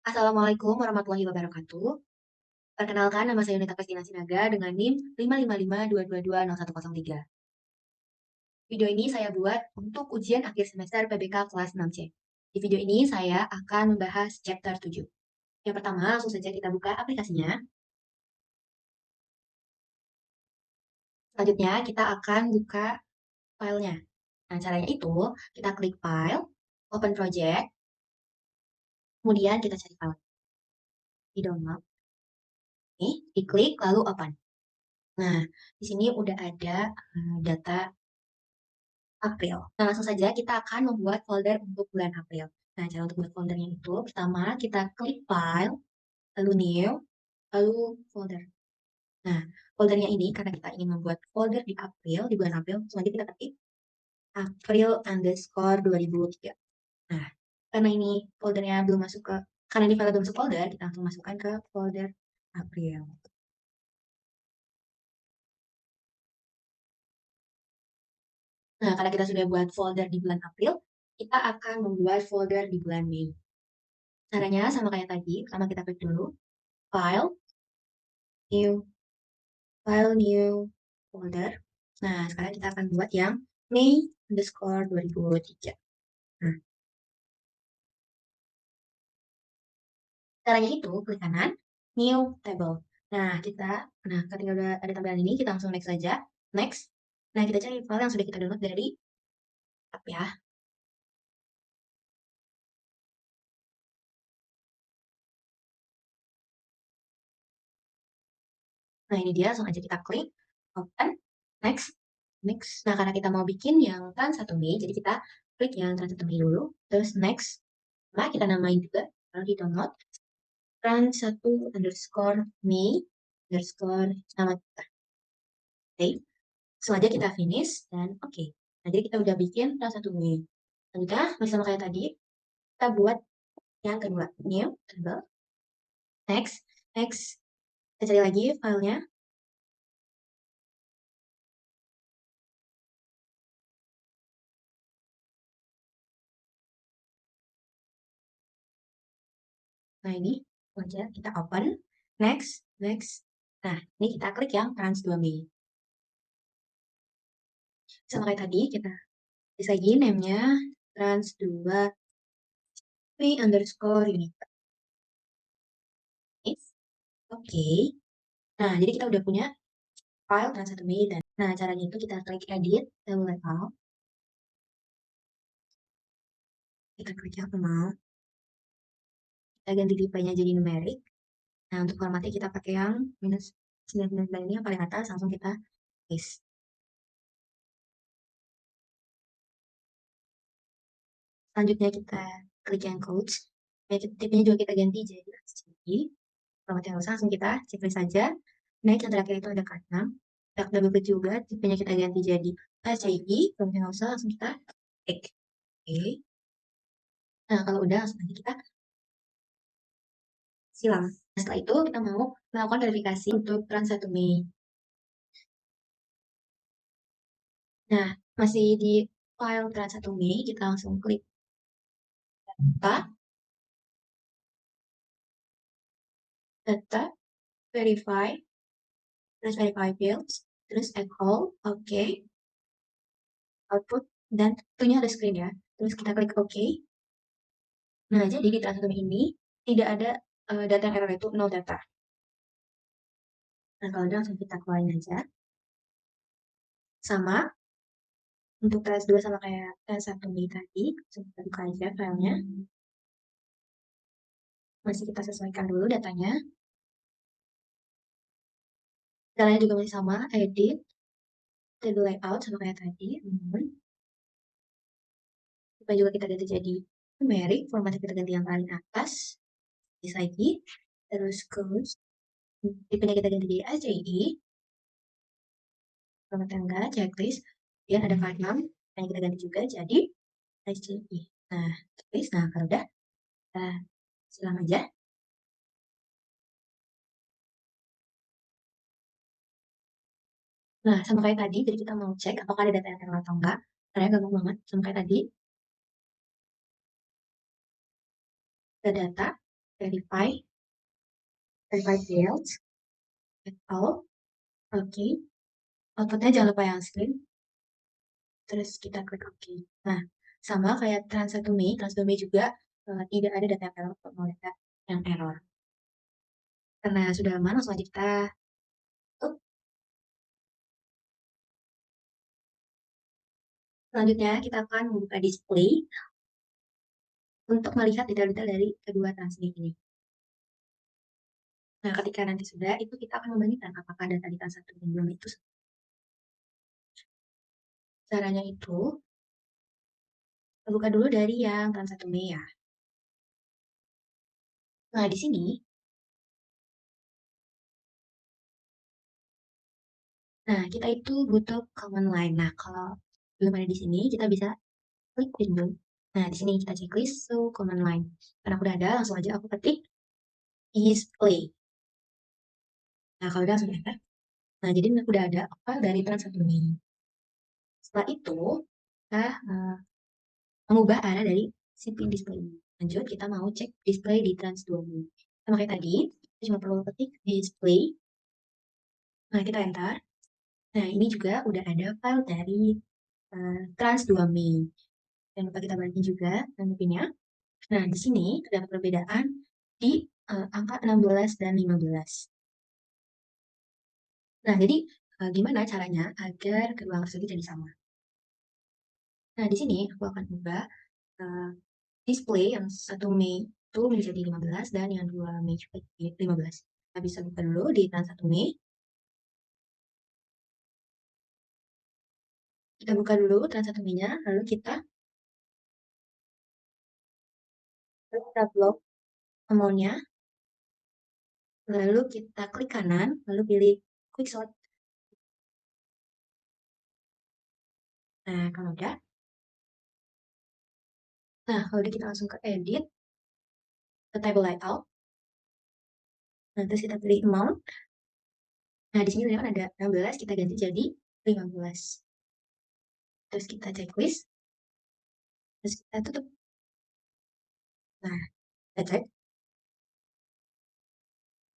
Assalamualaikum warahmatullahi wabarakatuh. Perkenalkan, nama saya Yunita Kristina Sinaga dengan NIM 555222103. Video ini saya buat untuk ujian akhir semester PBK kelas 6C. Di video ini saya akan membahas chapter 7. Yang pertama, langsung saja kita buka aplikasinya. Selanjutnya, kita akan buka filenya. Nah, caranya itu, kita klik file, open project, kemudian kita cari file. Di download, nih, diklik, lalu open. Nah, di sini udah ada data April. Nah, langsung saja kita akan membuat folder untuk bulan April. Nah, cara untuk membuat foldernya itu, pertama kita klik File, lalu New, lalu Folder. Nah, foldernya ini karena kita ingin membuat folder di April, di bulan April, selanjutnya kita ketik April_2003. Nah, karena ini foldernya belum masuk ke, karena ini file belum masuk folder, kita langsung masukkan ke folder April. Nah, karena kita sudah buat folder di bulan April, kita akan membuat folder di bulan Mei. Caranya sama kayak tadi, pertama kita klik dulu, File, New, File, New, Folder. Nah, sekarang kita akan buat yang Mei_2003. Nah, caranya itu, klik kanan, New Table. Nah, ketika udah ada tampilan ini, kita langsung next saja. Next. Nah, kita cari file yang sudah kita download dari app ya. Nah, ini dia, langsung aja kita klik, open, next, next. Nah, karena kita mau bikin yang trans 1 Mei, jadi kita klik yang trans 1 Mei dulu, terus next. Nah, kita namain juga, kalau di download, trans1_Mei underscore nama kita. Oke, selanjutnya kita finish dan oke. Nah, jadi kita udah bikin trans 1 Mei. Selanjutnya, masih sama kayak tadi, kita buat yang kedua, new, table, next, next. Kita cari lagi filenya. Nah, ini aja kita open, next, next. Nah, ini kita klik yang trans 2 Mei. Sama kayak tadi, kita tulis lagi name-nya trans 2 Mei underscore unit. Oke. Nah, jadi kita udah punya file trans 1 Mei dan nah caranya itu kita klik edit, table layout. Kita klik yang mau. Kita ganti tipenya jadi numerik. Nah, untuk formatnya kita pakai yang -99 ini yang paling atas, langsung kita paste. Selanjutnya kita klik yang codes. Nah, tipenya juga kita ganti jadi RGB. Formatnya nggak usah, langsung kita checklist saja. Next, yang terakhir itu ada K6. Kita double klik juga, tipenya kita ganti jadi RGB. Formatnya nggak usah, langsung kita klik. Oke. Nah, kalau udah, langsung aja kita silang. Nah, setelah itu kita mau melakukan verifikasi untuk trans 1 Mei. Nah, masih di file trans 1 Mei, kita langsung klik data, data, verify, terus verify fields, terus echo, oke, output, dan tentunya ada screen ya. Terus kita klik oke. Nah, jadi di trans 1 Mei ini tidak ada data yang error itu 0 data. Nah, kalau udah langsung kita keluarin aja. Sama, untuk trans 2 sama kayak trans 1 Mei tadi, langsung kita buka aja filenya. Masih kita sesuaikan dulu datanya. Caranya juga masih sama, edit, table layout sama kayak tadi. Supaya juga kita ganti jadi numeric, formatnya kita ganti yang paling atas. Bis lagi, terus close. Tipenya kita ganti jadi AJI. Formatnya enggak, checklist. Kemudian ada K6, yang kita ganti juga jadi AJI. Nah, checklist. Nah, kalau udah, kita silang aja. Nah, sama kayak tadi, jadi kita mau cek apakah ada data yang error atau enggak. Karena gampang banget, sama kayak tadi. Ada data, verify fields, all, oke. Outputnya jangan lupa yang screen, terus kita klik OK. Nah, sama kayak Trans1Me juga tidak ada data error untuk mau data yang error. Karena sudah aman, langsung aja kita tutup. Selanjutnya kita akan membuka display untuk melihat detail-detail dari kedua transmit ini. Nah, ketika nanti sudah, itu kita akan membandingkan apakah data di trans 1 dan 2 itu caranya itu buka dulu dari yang trans 1 Mei ya. Nah, di sini, nah kita itu butuh command line. Nah, kalau belum ada di sini, kita bisa klik window. Nah, di sini kita checklist so command line. Karena udah ada, langsung aja aku ketik display. Nah, kalau udah langsung enter. Nah, jadi udah ada apa dari trans 1 Mei. Setelah itu, kita mengubah arah dari CP display ini. Lanjut, kita mau cek display di trans 2 Mei. Sama kayak tadi, kita cuma perlu ketik display. Nah, kita enter. Nah, ini juga udah ada file dari trans 2 Mei. Jangan lupa kita balikin juga pinnya. Nah, di sini terdapat perbedaan di angka 16 dan 15. Nah, jadi gimana caranya agar kedua angka tersebut jadi sama? Nah, di sini aku akan ubah uh, display yang 1 Mei itu menjadi 15 dan yang 2 Mei juga jadi 15. Kita bisa buka dulu di trans 1 Mei. Kita buka dulu trans 1 Mei-nya, lalu kita blok amount-nya, lalu kita klik kanan, lalu pilih quick sort. Nah, kalau udah, nah kalau udah kita langsung ke edit, ke table layout. Nah, terus kita pilih amount. Nah, di sini kan ada 16, kita ganti jadi 15. Terus kita checklist, terus kita tutup. Nah, kita cek.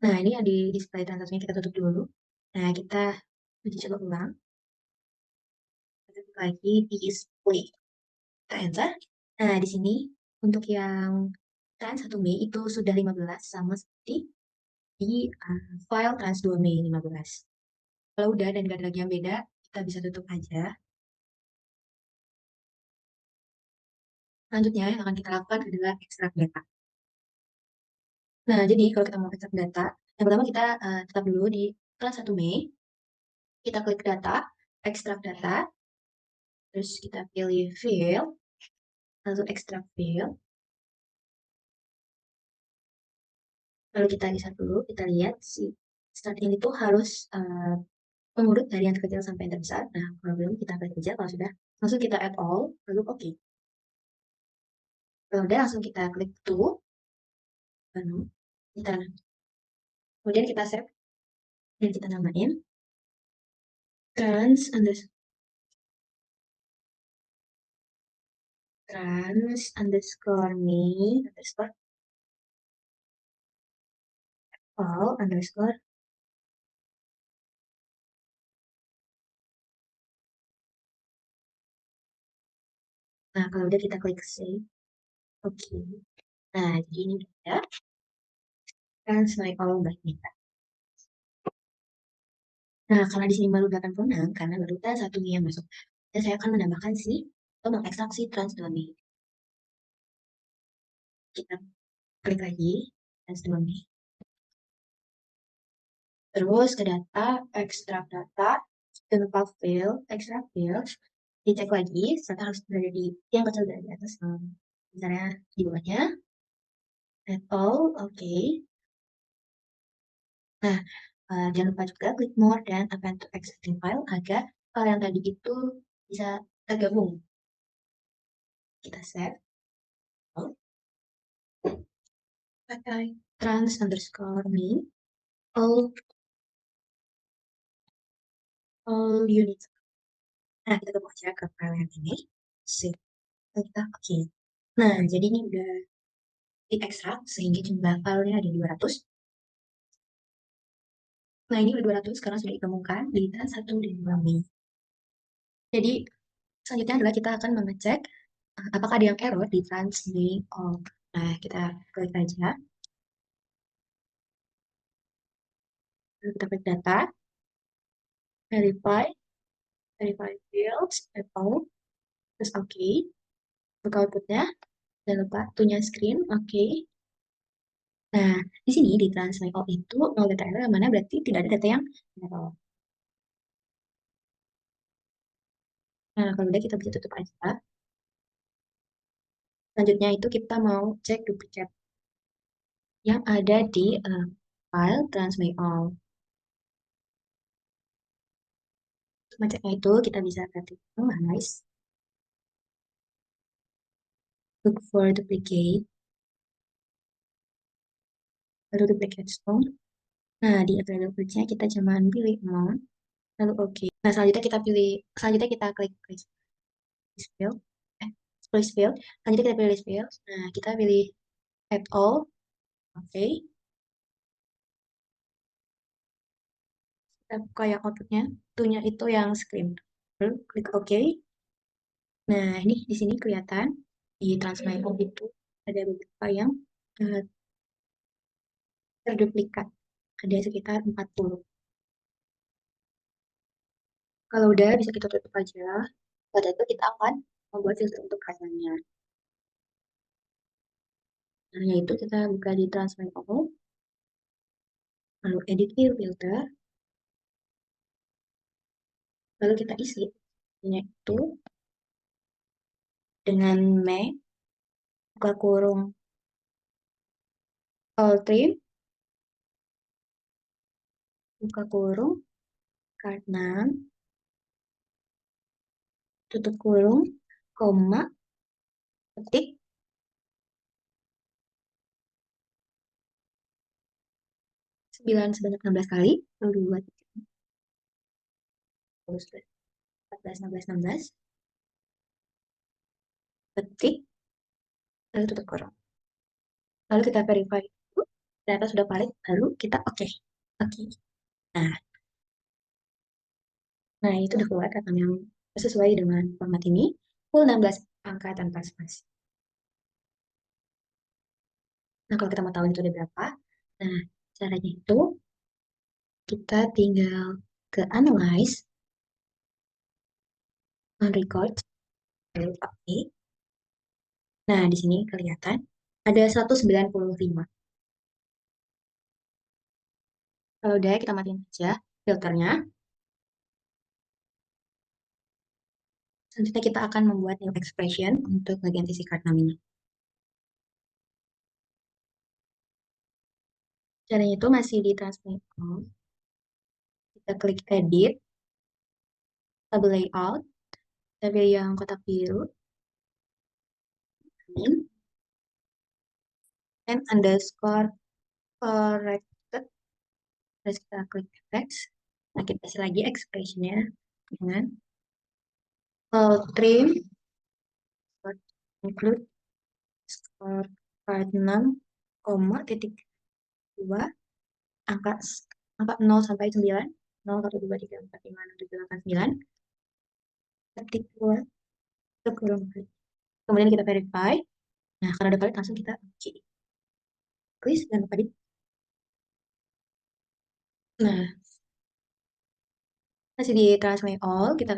Nah, ini yang di display transaksinya kita tutup dulu. Nah, kita uji coba ulang. Kita tutup lagi display. Kita enter. Nah, di sini untuk yang trans 1 Mei itu sudah 15 sama seperti di file trans 2 Mei 15. Kalau udah dan gak ada lagi yang beda, kita bisa tutup aja. Selanjutnya yang akan kita lakukan adalah ekstrak data. Nah, jadi kalau kita mau ekstrak data, yang pertama kita tetap dulu di kelas 1 Mei, kita klik data, ekstrak data, terus kita pilih field, lalu ekstrak field, lalu kita lihat dulu, kita lihat si start ini tuh harus mengurut dari yang terkecil sampai yang terbesar. Nah, kalau belum kita klik aja, kalau sudah langsung kita add all, lalu oke. Okay. Kalau udah langsung kita klik to, lalu kita kemudian kita save dan kita namain trans underscore me underscore all underscore. Nah, kalau udah kita klik save. Oke. Okay. Nah, jadi ini udah trans my all by kita. Nah, karena di sini baru 86, karena baru trans 1 yang masuk. Dan saya akan menambahkan atau mengekstraksi trans 2 Mei. Kita klik lagi trans 2 Mei. Terus ke data, ekstrak data, dan lupa field, ekstrak field, dicek lagi, serta harus berada di yang kecil dari atas, misalnya di bawahnya, at all, oke. Okay. Nah, jangan lupa juga klik more dan append to existing file agar file yang tadi itu bisa tergabung. Kita save. Oh. Pakai trans underscore me all units. Nah, kita tunggu aja ke file yang ini. Save. Kita oke. Nah, jadi ini udah diekstrak sehingga jumlah filenya ada 200. Nah, ini udah 200 karena sudah ditemukan di trans 1 dan 2 Mei. Jadi, selanjutnya adalah kita akan mengecek apakah ada yang error di trans Mei all. Nah, kita klik aja, lalu kita klik data, verify, verify fields, apple, terus oke. Buka outputnya, jangan lupa tunya screen, oke. Nah, di sini di trans Mei all itu nol data error yang mana berarti tidak ada data yang error. Nah, kalau udah kita bisa tutup aja. Selanjutnya itu kita mau cek duplikat yang ada di file transmay all. Untuk ngeceknya itu kita bisa ketik analyze, look for duplicate, lalu duplicate stone. Nah, di available nya kita cuman pilih amount, lalu oke. Nah, selanjutnya kita klik list field, eh, list field. Selanjutnya kita pilih list field. Nah, kita pilih add all, oke. Kita buka yang outputnya, tunya itu yang screen. Lalu klik oke. Nah, ini di sini kelihatan di Transmicro itu ada beberapa yang eh, terduplikat. Ada sekitar 40. Kalau udah bisa kita tutup aja. Pada itu kita akan membuat filter untuk kasannya. Nah, yaitu kita buka di Transmicro, lalu edit view filter, lalu kita isi itu dengan buka kurung all trim, buka kurung, karena tutup kurung, koma, ketik, 9 sebanyak 16 kali, lalu buat terus 14, 16, 16, ketik, lalu tutup kurung. Lalu kita verify itu, ternyata sudah valid, lalu kita oke. Oke. Nah, nah itu udah keluar kata yang sesuai dengan format ini, full 16 angka tanpa spasi. Nah, kalau kita mau tahu itu ada berapa, nah caranya itu kita tinggal ke analyze, on record, lalu oke. Nah, di sini kelihatan ada 195. Kalau udah, kita matiin aja filternya. Selanjutnya kita akan membuat new expression untuk bagian sisi card namanya. Caranya itu masih di transmit all. Kita klik edit, tabel layout, kita pilih yang kotak biru, and underscore corrected, terus kita klik text. Nah, kita kasih lagi expressionnya dengan all trim, include score card 6, koma, titik 2, angka angka 0 sampai 9, 0, 1, 2, 3, 4, 5, 6, 7, 8, 9, ketik 2, ke kolom klik. Kemudian kita verify. Nah, kalau udah valid langsung kita klik dan lupa di. Nah, masih di translate all, kita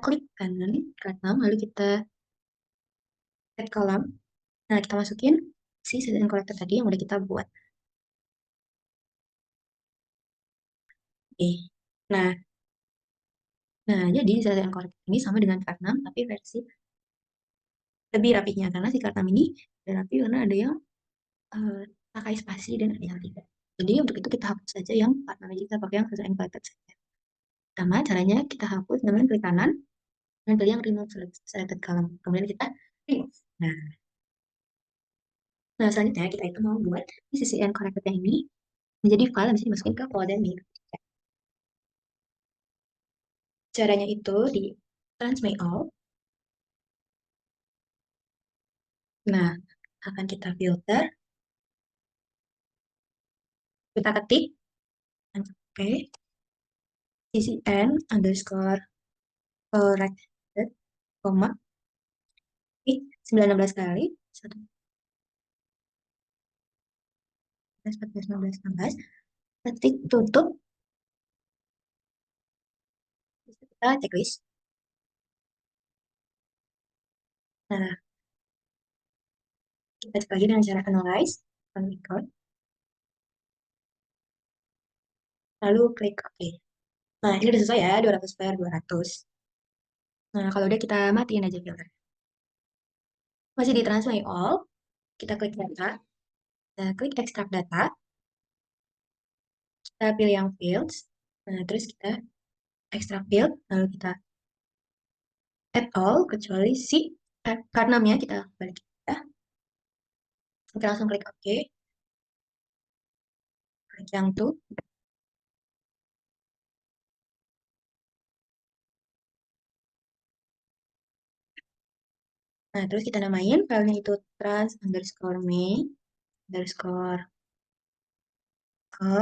klik kanan, kanan, lalu kita add column. Nah, kita masukin si season collector tadi yang udah kita buat. Oke. Nah, nah jadi season collector ini sama dengan card 6 tapi versi lebih rapinya karena si card 6 ini udah rapi karena ada yang eh, pakai spasi dan ada yang tidak. Jadi untuk itu kita hapus saja yang card 6, jadi kita pakai yang season collector saja. Pertama, caranya kita hapus dengan klik kanan dan pilih yang remove selected column. Kemudian kita remove. Nah, nah selanjutnya kita itu mau buat di sisi yang connected yang ini menjadi file yang bisa dimasukin ke folder main. Caranya itu di transmit all. Nah, akan kita filter, kita ketik, oke, CCN underscore corrected, koma, klik 19 kali, 1, 14, 15, 16, ketik, tutup, kita checklist. Nah, kita cek lagi dengan cara analyze, on record, lalu klik OK. Nah, ini udah sesuai ya, 200 per 200. Nah, kalau udah kita matiin aja filter. Masih di Transform All, kita klik data, kita klik extract data, kita pilih yang fields, nah, terus kita extract field, lalu kita add all, kecuali si karena kita balik ya. Kita langsung klik OK, klik yang tuh. Nah, terus kita namain filenya itu trans underscore me underscore ke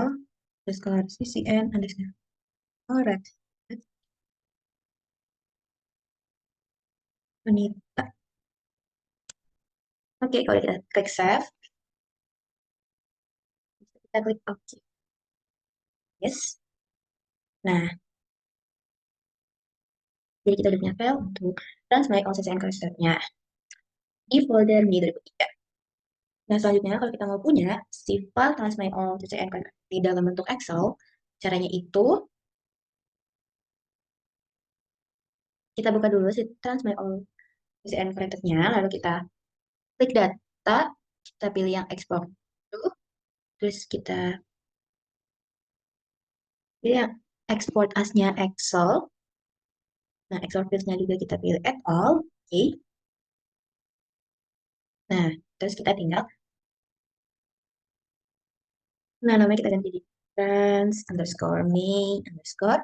underscore ccn underscore correct Unita. Oke, kalau kita klik save, kita klik OK. Yes. Nah, jadi kita udah punya file untuk transmake all CCN clusternya di folder Mi 2003. Nah, selanjutnya kalau kita mau punya si file transmake all CCN cluster di dalam bentuk Excel, caranya itu kita buka dulu si transmake all CCN collector-nya, lalu kita klik data, kita pilih yang export dulu, terus kita pilih yang export as-nya Excel. Nah, Excel fields-nya juga kita pilih add all. Oke. Nah, terus kita tinggal, nah namanya kita ganti di trans underscore me underscore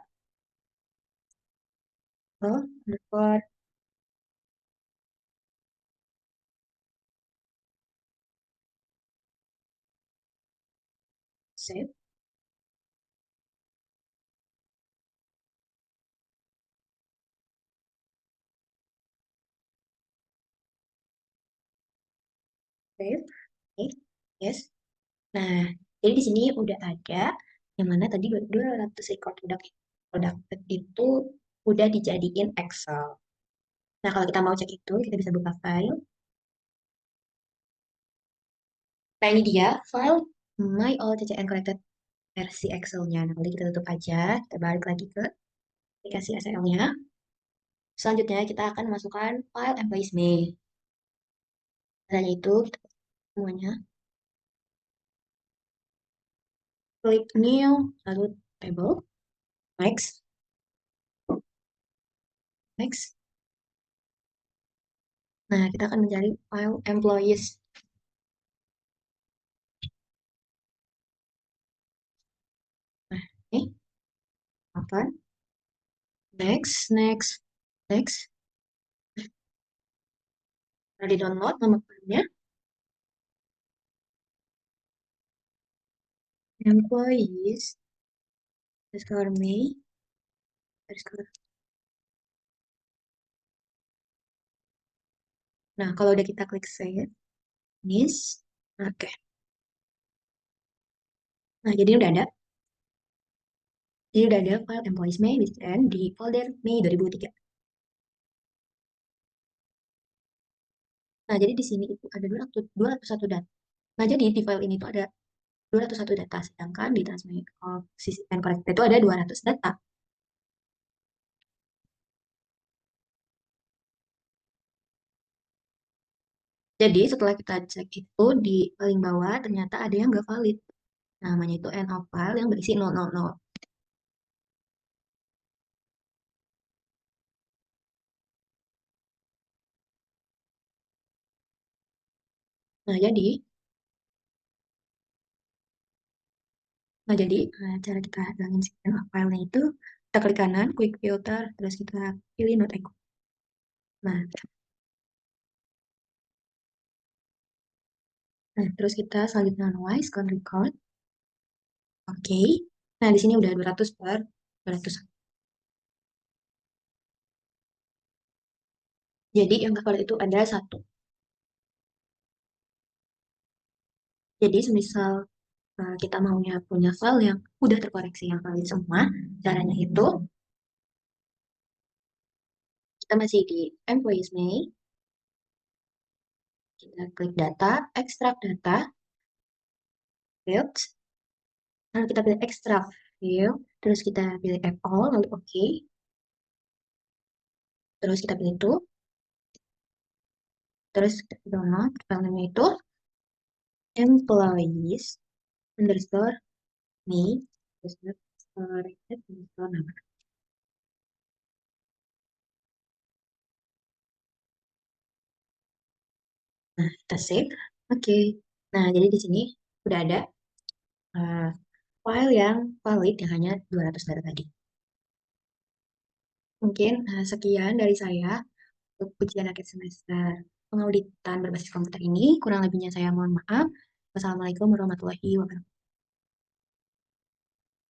underscore save, save. Oke, yes. Nah, jadi di sini udah ada yang mana tadi 200 record produk itu udah dijadiin Excel. Nah, kalau kita mau cek itu, kita bisa buka file. Nah, ini dia file My All CCN Collected versi Excel-nya. Nah, nanti kita tutup aja, kita balik lagi ke aplikasi SQL-nya. Selanjutnya, kita akan masukkan file employees May. Caranya itu, kita semuanya, klik new, lalu table, next, next. Nah, kita akan mencari file employees. Nah, ini, apa? Next, next, next. Nah, di download nama filenya, employees, underscore May, underscore. Nah, kalau udah kita klik save, this, oke. Nah, jadi udah ada. Jadi udah ada file employees May di folder Mei 2003. Nah, jadi di sini itu ada 201 data. Nah, jadi di file ini tuh ada 201 data, sedangkan di Transmake of System Collector itu ada 200 data. Jadi setelah kita cek itu di paling bawah ternyata ada yang nggak valid. Namanya itu end of file yang berisi 000. Nah, jadi cara kita hilangin si end of file-nya itu kita klik kanan, quick filter, terus kita pilih not equal. Nah, Nah, terus kita selanjutnya analyze, count, record. Oke. Nah, di sini udah 200 per 200. Jadi yang valid itu ada satu. Jadi semisal kita maunya punya file yang udah terkoreksi yang valid semua, caranya itu kita masih di employees May, kita klik data, extract data, fields, lalu kita pilih extract field, terus kita pilih add all, lalu oke, terus kita pilih itu, terus kita download, file name itu employees underscore May underscore corrected underscore nama. Nah, kita save. Oke. Nah, jadi di sini udah ada uh, file yang valid yang hanya 200 data tadi. Mungkin sekian dari saya untuk ujian akhir semester pengauditan berbasis komputer ini. Kurang lebihnya saya mohon maaf. Wassalamualaikum warahmatullahi wabarakatuh.